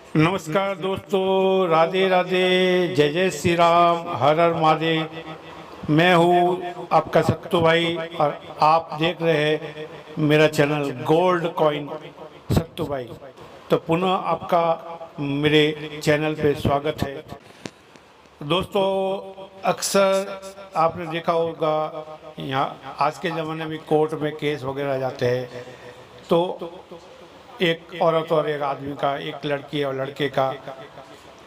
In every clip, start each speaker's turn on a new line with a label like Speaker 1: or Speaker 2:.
Speaker 1: नमस्कार दोस्तों, राधे राधे, जय जय श्री राम, हर हर महादेव। मैं हूँ आपका सत्तू भाई और आप देख रहे हैं मेरा चैनल गोल्ड कॉइन सत्तू भाई। तो पुनः आपका मेरे चैनल पे स्वागत है। दोस्तों, अक्सर आपने देखा होगा यहाँ आज के ज़माने में कोर्ट में केस वगैरह जाते हैं तो एक औरत और एक आदमी का, एक लड़की और लड़के का,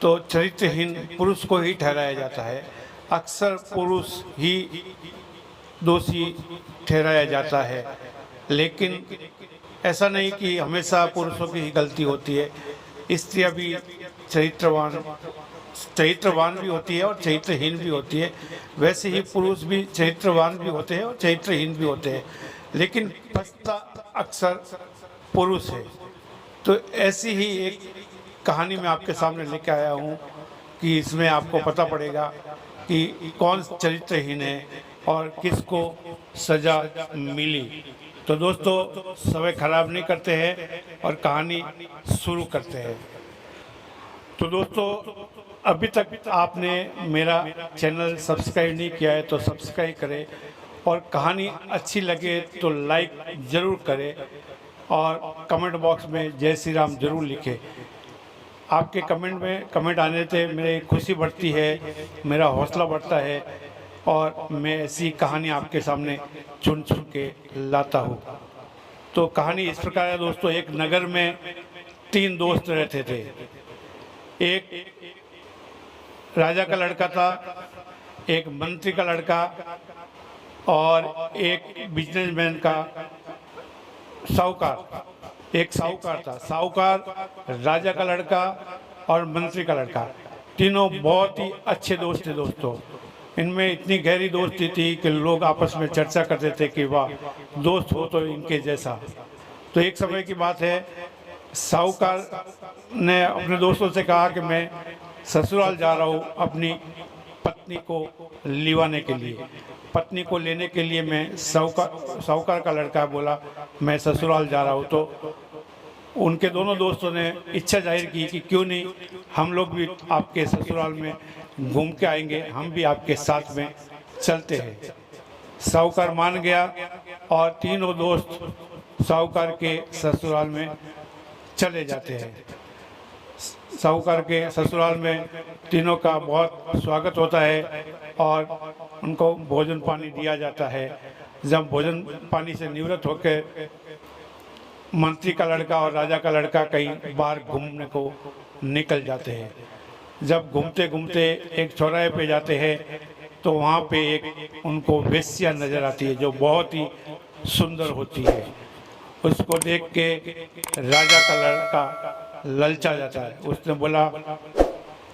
Speaker 1: तो चरित्रहीन पुरुष को ही ठहराया जाता है। अक्सर पुरुष ही दोषी ठहराया जाता है, लेकिन ऐसा नहीं कि हमेशा पुरुषों की ही गलती होती है। स्त्रियां भी चरित्रवान चरित्रवान भी होती है और चरित्रहीन भी होती है। वैसे ही पुरुष भी चरित्रवान भी होते हैं और चरित्रहीन भी होते हैं, लेकिन फंसता अक्सर पुरुष है। तो ऐसी ही एक कहानी मैं आपके सामने लेके आया हूँ कि इसमें आपको पता पड़ेगा कि कौन चरित्रहीन है और किसको सजा मिली। तो दोस्तों, समय खराब नहीं करते हैं और कहानी शुरू करते हैं। तो दोस्तों, अभी तक आपने मेरा चैनल सब्सक्राइब नहीं किया है तो सब्सक्राइब करें, और कहानी अच्छी लगे तो लाइक ज़रूर करें और कमेंट बॉक्स में जय श्री राम जरूर लिखें। आपके कमेंट आने से मेरी खुशी बढ़ती है, मेरा हौसला बढ़ता है और मैं ऐसी कहानी आपके सामने चुन चुन के लाता हूँ। तो कहानी इस प्रकार है दोस्तों। एक नगर में 3 दोस्त रहते थे। एक राजा का लड़का था, एक मंत्री का लड़का और एक बिजनेसमैन का साहूकार। एक साहूकार था। साहूकार, राजा का लड़का और मंत्री का लड़का, तीनों बहुत ही अच्छे दोस्त थे दोस्तों। इनमें इतनी गहरी दोस्ती थी कि लोग आपस में चर्चा करते थे कि वाह, दोस्त हो तो इनके जैसा। तो एक समय की बात है, साहूकार ने अपने दोस्तों से कहा कि मैं ससुराल जा रहा हूँ अपनी पत्नी को लिवाने के लिए। पत्नी को लेने के लिए मैं साहूकार का लड़का बोला मैं ससुराल जा रहा हूँ। तो उनके दोनों दोस्तों ने इच्छा जाहिर की कि क्यों नहीं, हम लोग भी आपके ससुराल में घूम के आएंगे, हम भी आपके साथ में चलते हैं। साहूकार मान गया और तीनों दोस्त साहूकार के ससुराल में चले जाते हैं। साहूकार के ससुराल में तीनों का बहुत स्वागत होता है और उनको भोजन पानी दिया जाता है। जब भोजन पानी से निवृत्त होकर मंत्री का लड़का और राजा का लड़का कहीं बाहर घूमने को निकल जाते हैं। जब घूमते घूमते एक चौराहे पे जाते हैं तो वहाँ पे एक उनको वेश्या नज़र आती है जो बहुत ही सुंदर होती है। उसको देख के राजा का लड़का ललचा जाता है। उसने बोला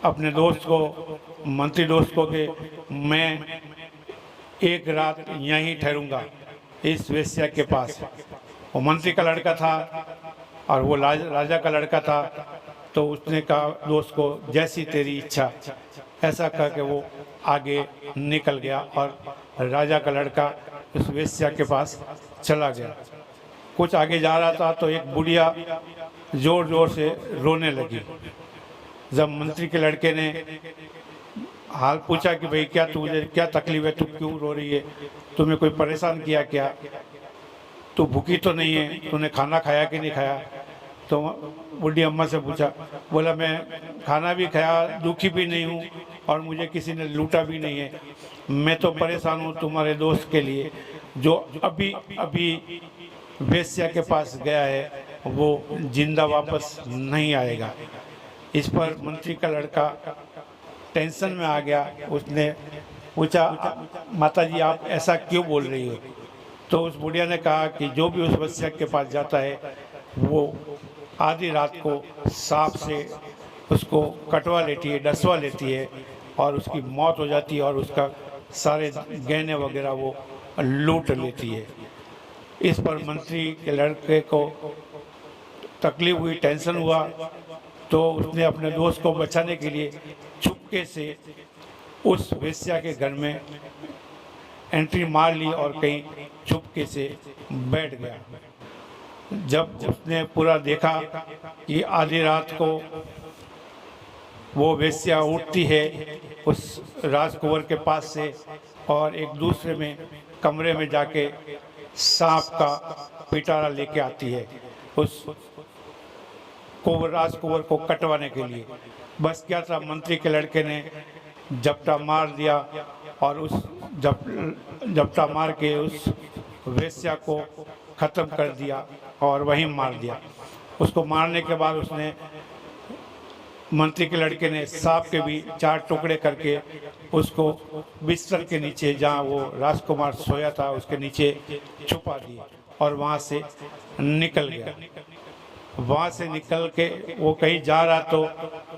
Speaker 1: अपने दोस्त को, मंत्री दोस्त को, कि मैं एक रात यहीं ठहरूंगा इस वेश्या के पास। वो मंत्री का लड़का था और वो राजा का लड़का था। तो उसने कहा दोस्त को, जैसी तेरी इच्छा, ऐसा कह के वो आगे निकल गया और राजा का लड़का उस वेश्या के पास चला गया। कुछ आगे जा रहा था तो एक बुढ़िया जोर जोर से रोने लगी। जब मंत्री के लड़के ने हाल पूछा कि भाई क्या तुझे क्या तकलीफ है, तू क्यों रो रही है, तुम्हें कोई परेशान किया क्या, तू भूखी तो नहीं है, तूने खाना खाया कि नहीं खाया। तो बूढ़ी अम्मा से पूछा। बोला मैं खाना भी खाया, दुखी भी नहीं हूँ और मुझे किसी ने लूटा भी नहीं है। मैं तो परेशान हूँ तुम्हारे दोस्त के लिए जो अभी अभी वेश्या के पास गया है, वो जिंदा वापस नहीं आएगा। इस पर मंत्री का लड़का टेंशन में आ गया। उसने पूछा, माताजी आप ऐसा क्यों बोल रही हो। तो उस बुढ़िया ने कहा कि जो भी उस वेश्या के पास जाता है वो आधी रात को सांप से उसको कटवा लेती है, डसवा लेती है और उसकी मौत हो जाती है और उसका सारे गहने वगैरह वो लूट लेती है। इस पर मंत्री के लड़के को तकलीफ हुई, टेंशन हुआ। तो उसने अपने दोस्त को बचाने के लिए चुपके से उस वेश्या के घर में एंट्री मार ली और कहीं चुपके से बैठ गया। जब उसने पूरा देखा कि आधी रात को वो वेश्या उठती है उस राजकुंवर के पास से और एक दूसरे में कमरे में जाके सांप का पिटारा लेके आती है उस राजकुंवर को कटवाने के लिए। बस क्या था, मंत्री के लड़के ने झपटा मार दिया और उस झपटा मार के उस वेश्या को ख़त्म कर दिया और वहीं मार दिया। उसको मारने के बाद उसने मंत्री के लड़के ने सांप के भी 4 टुकड़े करके उसको बिस्तर के नीचे, जहाँ वो राजकुमार सोया था, उसके नीचे छुपा दिया और वहाँ से निकल गया। वहाँ से निकल के वो कहीं जा रहा, तो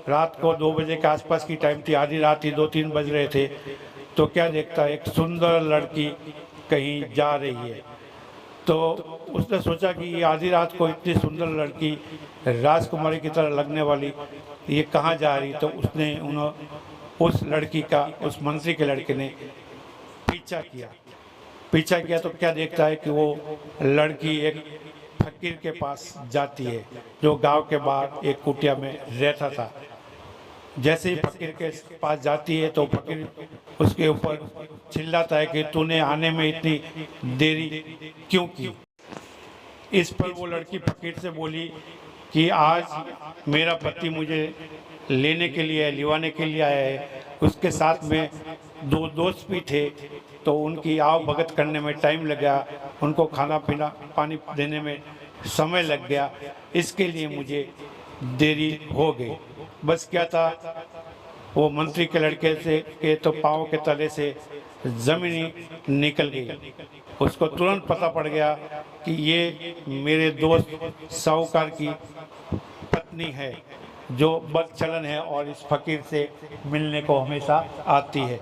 Speaker 1: रात को 2 बजे के आसपास की टाइम थी, आधी रात ही 2-3 बज रहे थे। तो क्या देखता है, एक सुंदर लड़की कहीं जा रही है। तो उसने सोचा कि ये आधी रात को इतनी सुंदर लड़की राजकुमारी की तरह लगने वाली ये कहाँ जा रही। तो उसने उस लड़की का, उस मंत्री के लड़के ने पीछा किया तो क्या देखता है कि वो लड़की एक फकीर के पास जाती है जो गांव के बाहर एक कुटिया में रहता था। जैसे ही फकीर के पास जाती है तो फकीर उसके ऊपर चिल्लाता है कि तूने आने में इतनी देरी क्यों की। इस पर वो लड़की फकीर से बोली कि आज मेरा पति मुझे लेने के लिए, लिवाने के लिए आया है। उसके साथ में 2 दोस्त भी थे, तो उनकी आव भगत करने में टाइम लगा, उनको खाना पीना पानी देने में समय लग गया, इसके लिए मुझे देरी हो गई। बस क्या था, वो मंत्री के लड़के के तो पाँव के तले से ज़मीन निकल गई। उसको तुरंत पता पड़ गया कि ये मेरे दोस्त साहूकार की पत्नी है जो बदचलन है और इस फकीर से मिलने को हमेशा आती है।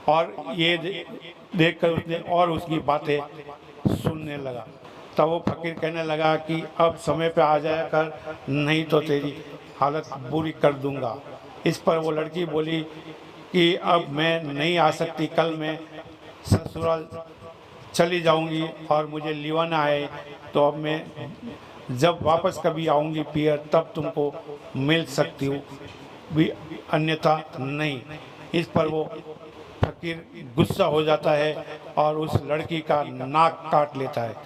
Speaker 1: और ये देखकर उसने और उसकी बातें सुनने लगा। तब वो फकीर कहने लगा कि अब समय पे आ जाया कर, नहीं तो तेरी हालत बुरी कर दूंगा। इस पर वो लड़की बोली कि अब मैं नहीं आ सकती, कल मैं ससुराल चली जाऊंगी और मुझे लिवाना है, तो अब मैं जब वापस कभी आऊंगी पियर तब तुमको मिल सकती हूँ, भी अन्यथा नहीं। इस पर वो फकीर गुस्सा हो जाता है और उस लड़की का नाक काट लेता है।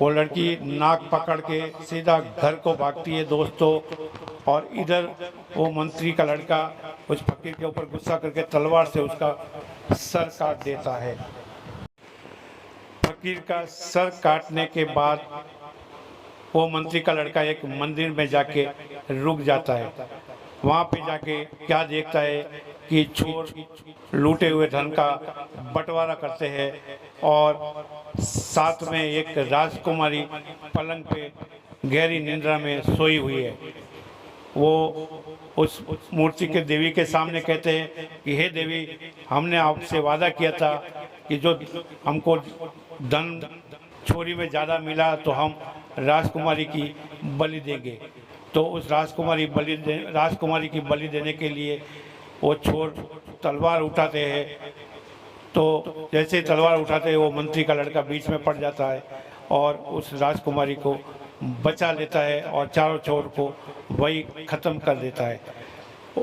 Speaker 1: वो लड़की नाक पकड़ के सीधा घर को भागती है दोस्तों, और इधर वो मंत्री का लड़का उस फकीर के ऊपर गुस्सा करके तलवार से उसका सर काट देता है। फकीर का सर काटने के बाद वो मंत्री का लड़का एक मंदिर में जाके रुक जाता है। वहाँ पे जाके क्या देखता है कि चोर लूटे हुए धन का बंटवारा करते हैं और साथ में एक राजकुमारी पलंग पे गहरी निंद्रा में सोई हुई है। वो उस मूर्ति के देवी के सामने कहते हैं कि हे देवी, हमने आपसे वादा किया था कि जो हमको धन चोरी में ज़्यादा मिला तो हम राजकुमारी की बलि देंगे। तो उस राजकुमारी की बलि देने के लिए वो चोर तलवार उठाते हैं। तो जैसे ही तलवार उठाते हैं वो मंत्री का लड़का बीच में पड़ जाता है और उस राजकुमारी को बचा लेता है और चारों चोर को वही ख़त्म कर देता है।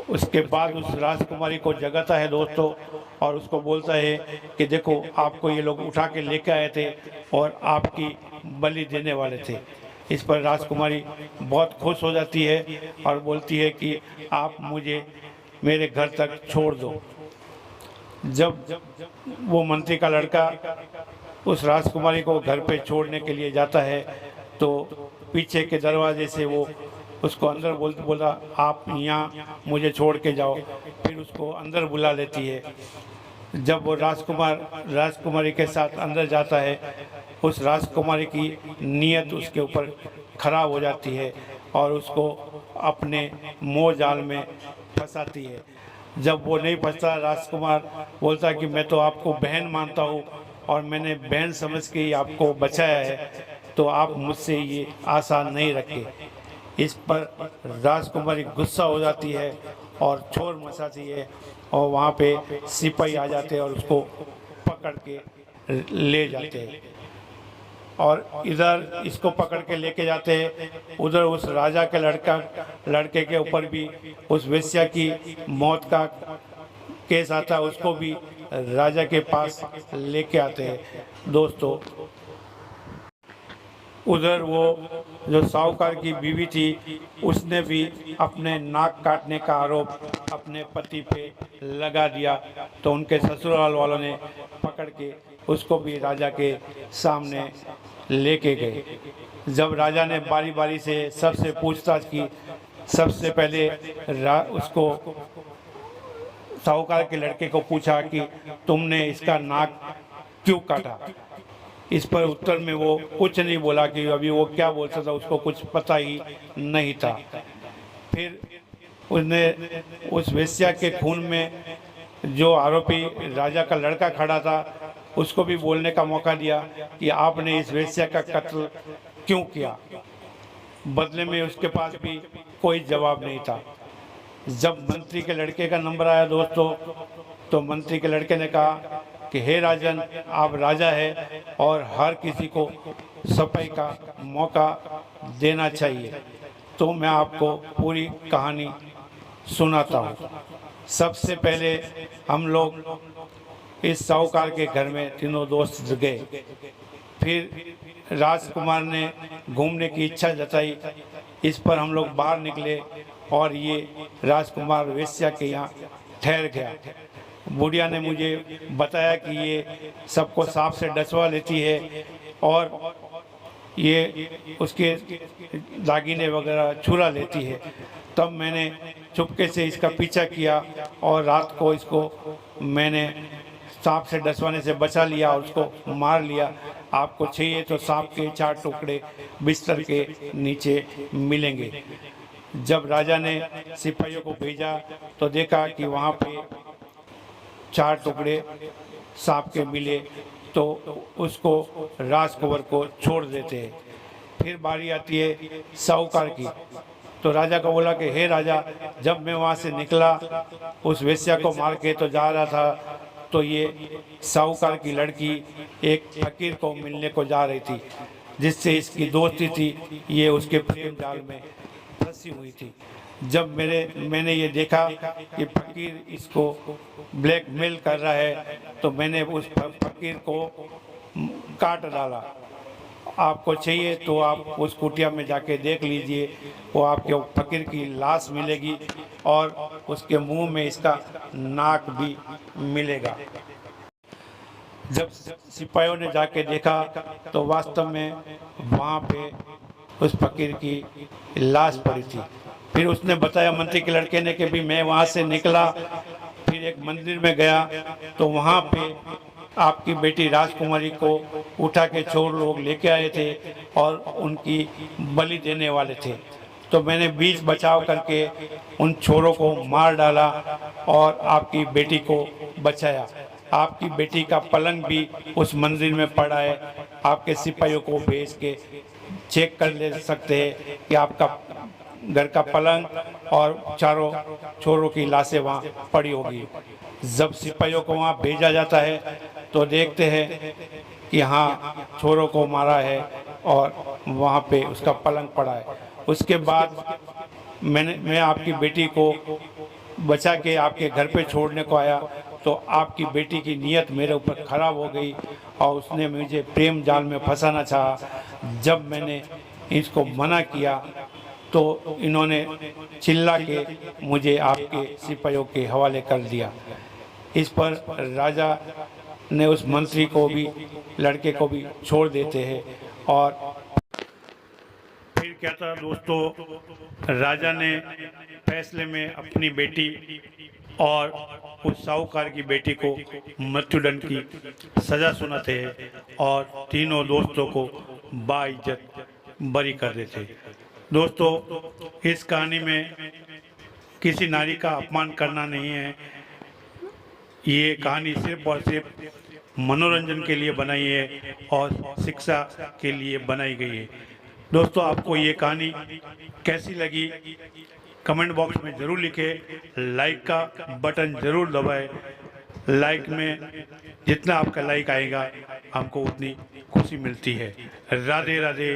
Speaker 1: उसके बाद उस राजकुमारी को जगाता है दोस्तों और उसको बोलता है कि देखो, आपको ये लोग उठा के लेके आए थे और आपकी बलि देने वाले थे। इस पर राजकुमारी बहुत खुश हो जाती है और बोलती है कि आप मुझे मेरे घर तक छोड़ दो। जब वो मंत्री का लड़का उस राजकुमारी को घर पे छोड़ने के लिए जाता है तो पीछे के दरवाजे से वो उसको अंदर बोला आप यहाँ मुझे छोड़ के जाओ। फिर उसको अंदर बुला लेती है। जब वो राजकुमारी के साथ अंदर जाता है, उस राजकुमारी की नीयत उसके ऊपर खराब हो जाती है और उसको अपने मोह जाल में फंसाती है। जब वो नहीं फंसता, राजकुमार बोलता है कि मैं तो आपको बहन मानता हूँ और मैंने बहन समझ के ही आपको बचाया है, तो आप मुझसे ये आशा नहीं रखें। इस पर राजकुमारी गुस्सा हो जाती है और शोर मचाती है और वहाँ पे सिपाही आ जाते हैं और उसको पकड़ के ले जाते हैं। और इधर इसको पकड़ के लेके जाते हैं, उधर उस राजा के लड़के के ऊपर भी उस वेश्या की मौत का केस आता है, उसको भी राजा के पास लेके आते हैं दोस्तों। उधर वो जो साहूकार की बीवी थी, उसने भी अपने नाक काटने का आरोप अपने पति पे लगा दिया, तो उनके ससुराल वालों ने पकड़ के उसको भी राजा के सामने लेके गए। जब राजा ने बारी बारी से सबसे पूछताछ की, सबसे पहले उसको साहूकार के लड़के को पूछा कि तुमने इसका नाक क्यों काटा। इस पर उत्तर में वो कुछ नहीं बोला कि अभी वो क्या बोल सकता, उसको कुछ पता ही नहीं था। फिर उसने उस वेश्या के खून में जो आरोपी राजा का लड़का खड़ा था, उसको भी बोलने का मौका दिया कि आपने इस वेश्या का कत्ल क्यों किया। बदले में उसके पास भी कोई जवाब नहीं था। जब मंत्री के लड़के का नंबर आया दोस्तों, तो मंत्री के लड़के ने कहा कि हे राजन, आप राजा है और हर किसी को सफाई का मौका देना चाहिए। तो मैं आपको पूरी कहानी सुनाता हूँ। सबसे पहले हम लोग इस साहूकार के घर में तीनों दोस्त गए। फिर राजकुमार ने घूमने की इच्छा जताई। इस पर हम लोग बाहर निकले और ये राजकुमार वेश्या के यहाँ ठहर गया। बुढ़िया ने मुझे बताया कि ये सबको सांप से डसवा लेती है और ये उसके दागिने वगैरह चुरा लेती है। तब मैंने चुपके से इसका पीछा किया और रात को इसको मैंने सांप से डसवाने से बचा लिया और उसको मार लिया। आपको चाहिए तो सांप के 4 टुकड़े बिस्तर के नीचे मिलेंगे। जब राजा ने सिपाहियों को भेजा तो देखा कि वहाँ पे 4 टुकड़े सांप के मिले, तो उसको राजकुंवर को छोड़ देते हैं। फिर बारी आती है साहूकार की। तो राजा को बोला कि हे राजा, जब मैं वहाँ से निकला उस वेश्या को मार के तो जा रहा था, तो ये साहूकार की लड़की एक फकीर को मिलने को जा रही थी, जिससे इसकी दोस्ती थी। ये उसके प्रेम जाल में फंसी हुई थी। जब मैंने ये देखा कि फकीर इसको ब्लैकमेल कर रहा है, तो मैंने उस फकीर को काट डाला। आपको चाहिए तो आप उस कुटिया में जाके देख लीजिए, वो आपके फकीर की लाश मिलेगी और उसके मुंह में इसका नाक भी मिलेगा। जब सिपाहियों ने जाके देखा तो वास्तव में वहाँ पे उस फकीर की लाश पड़ी थी। फिर उसने बताया मंत्री के लड़के ने कि भी मैं वहाँ से निकला, फिर एक मंदिर में गया तो वहाँ पे आपकी बेटी राजकुमारी को उठा के चोर लोग लेके आए थे और उनकी बलि देने वाले थे। तो मैंने बीच बचाव करके उन चोरों को मार डाला और आपकी बेटी को बचाया। आपकी बेटी का पलंग भी उस मंदिर में पड़ा है। आपके सिपाहियों को भेज के चेक कर ले सकते हैं कि आपका घर का पलंग और चारों चोरों की लाशें वहाँ पड़ी होगी। जब सिपाहियों को वहाँ भेजा जाता है तो देखते हैं कि हाँ, चोरों को मारा है और वहाँ पे उसका पलंग पड़ा है। उसके बाद मैं आपकी बेटी को बचा के आपके घर पे छोड़ने को आया, तो आपकी बेटी की नीयत मेरे ऊपर खराब हो गई और उसने मुझे प्रेम जाल में फंसाना चाहा। जब मैंने इसको मना किया तो इन्होंने चिल्ला के मुझे आपके सिपाहियों के हवाले कर दिया। इस पर राजा ने उस मंत्री को भी, लड़के को भी छोड़ देते हैं। और फिर क्या था दोस्तों, राजा ने फैसले में अपनी बेटी और उस साहूकार की बेटी को मृत्युदंड की सज़ा सुनाते हैं और तीनों दोस्तों को बाइज्जत बरी कर देते हैं। दोस्तों, इस कहानी में किसी नारी का अपमान करना नहीं है। ये कहानी सिर्फ और सिर्फ मनोरंजन के लिए बनाई है और शिक्षा के लिए बनाई गई है। दोस्तों, आपको ये कहानी कैसी लगी कमेंट बॉक्स में ज़रूर लिखें। लाइक का बटन ज़रूर दबाएं। लाइक में जितना आपका लाइक आएगा हमको उतनी खुशी मिलती है। राधे राधे।